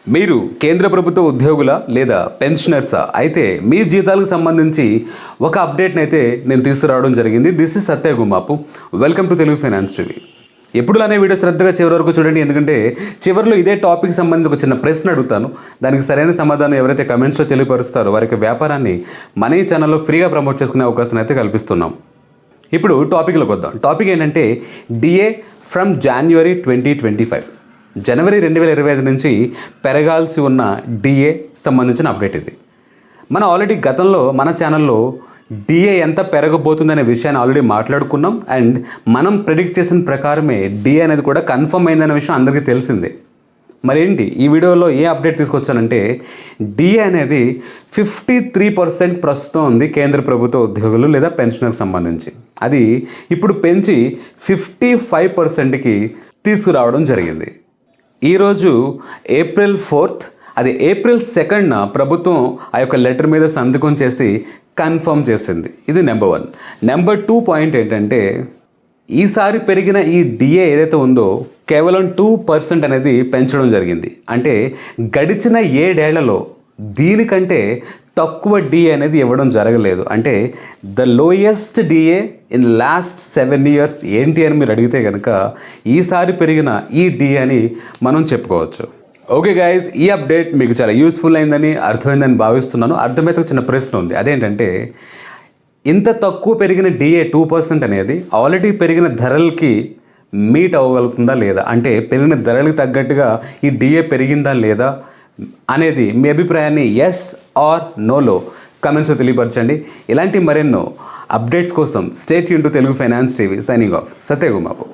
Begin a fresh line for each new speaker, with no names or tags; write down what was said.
మీరు కేంద్ర ప్రభుత్వ ఉద్యోగుల లేదా పెన్షనర్సా అయితే మీ జీతాలకు సంబంధించి ఒక అప్డేట్ని అయితే నేను తీసుకురావడం జరిగింది. This is Satya Gummapu. Welcome to Telugu finance TV. ఎప్పుడులానే వీడియో శ్రద్ధగా చివరి వరకు చూడండి, ఎందుకంటే చివరిలో ఇదే టాపిక్ సంబంధించి ఒక చిన్న ప్రశ్న అడుగుతాను. దానికి సరైన సమాధానం ఎవరైతే కమెంట్స్లో తెలియపరుస్తారో వారికి వ్యాపారాన్ని మన ఈ ఛానల్లో ఫ్రీగా ప్రమోట్ చేసుకునే అవకాశం అయితే కల్పిస్తున్నాం. ఇప్పుడు టాపిక్లోకి వద్దాం. టాపిక్ ఏంటంటే డిఏ ఫ్రమ్ జనవరి 2025, జనవరి 2025 నుంచి పెరగాల్సి ఉన్న డిఏ సంబంధించిన అప్డేట్ ఇది. మనం ఆల్రెడీ గతంలో మన ఛానల్లో డిఏ ఎంత పెరగబోతుందనే విషయాన్ని ఆల్రెడీ మాట్లాడుకున్నాం. అండ్ మనం ప్రెడిక్ట్ చేసిన ప్రకారమే డిఏ అనేది కూడా కన్ఫర్మ్ అయిందనే విషయం అందరికీ తెలిసిందే. మరేంటి ఈ వీడియోలో ఏ అప్డేట్ తీసుకొచ్చానంటే, డిఏ అనేది 53% ప్రస్తుతం ఉంది కేంద్ర ప్రభుత్వ ఉద్యోగులు లేదా పెన్షనర్కి సంబంధించి. అది ఇప్పుడు పెంచి 55%కి తీసుకురావడం జరిగింది. ఈరోజు April 4th, అది April 2nd ప్రభుత్వం ఆ యొక్క లెటర్ మీద సంతకం చేసి కన్ఫర్మ్ చేసింది. ఇది నెంబర్ 1. నెంబర్ 2 పాయింట్ ఏంటంటే, ఈసారి పెరిగిన ఈ డిఏ ఏదైతే ఉందో కేవలం 2% అనేది పెంచడం జరిగింది. అంటే గడిచిన 7 ఏళ్లలో దీనికంటే తక్కువ డిఏ అనేది ఇవ్వడం జరగలేదు. అంటే the lowest DA in last 7 years ఏంటి అని మీరు అడిగితే కనుక ఈసారి పెరిగిన ఈ డిఏ అని మనం చెప్పుకోవచ్చు. ఓకే గైస్, ఈ అప్డేట్ మీకు చాలా యూస్ఫుల్ అయిందని అర్థమైందని భావిస్తున్నాను. అర్థమైతే ఒక చిన్న ప్రశ్న ఉంది. అదేంటంటే, ఇంత తక్కువ పెరిగిన డిఏ 2% అనేది ఆల్రెడీ పెరిగిన ధరలకి మీట్ అవ్వగలుగుతుందా లేదా, అంటే పెరిగిన ధరలకు తగ్గట్టుగా ఈ డిఏ పెరిగిందా లేదా అనేది మీ అభిప్రాయాన్ని ఎస్ ఆర్ నోలో కమెంట్స్లో తెలియపరచండి. ఇలాంటి మరెన్నో అప్డేట్స్ కోసం stay tune to Telugu finance TV. Signing off, Satya Gummapu.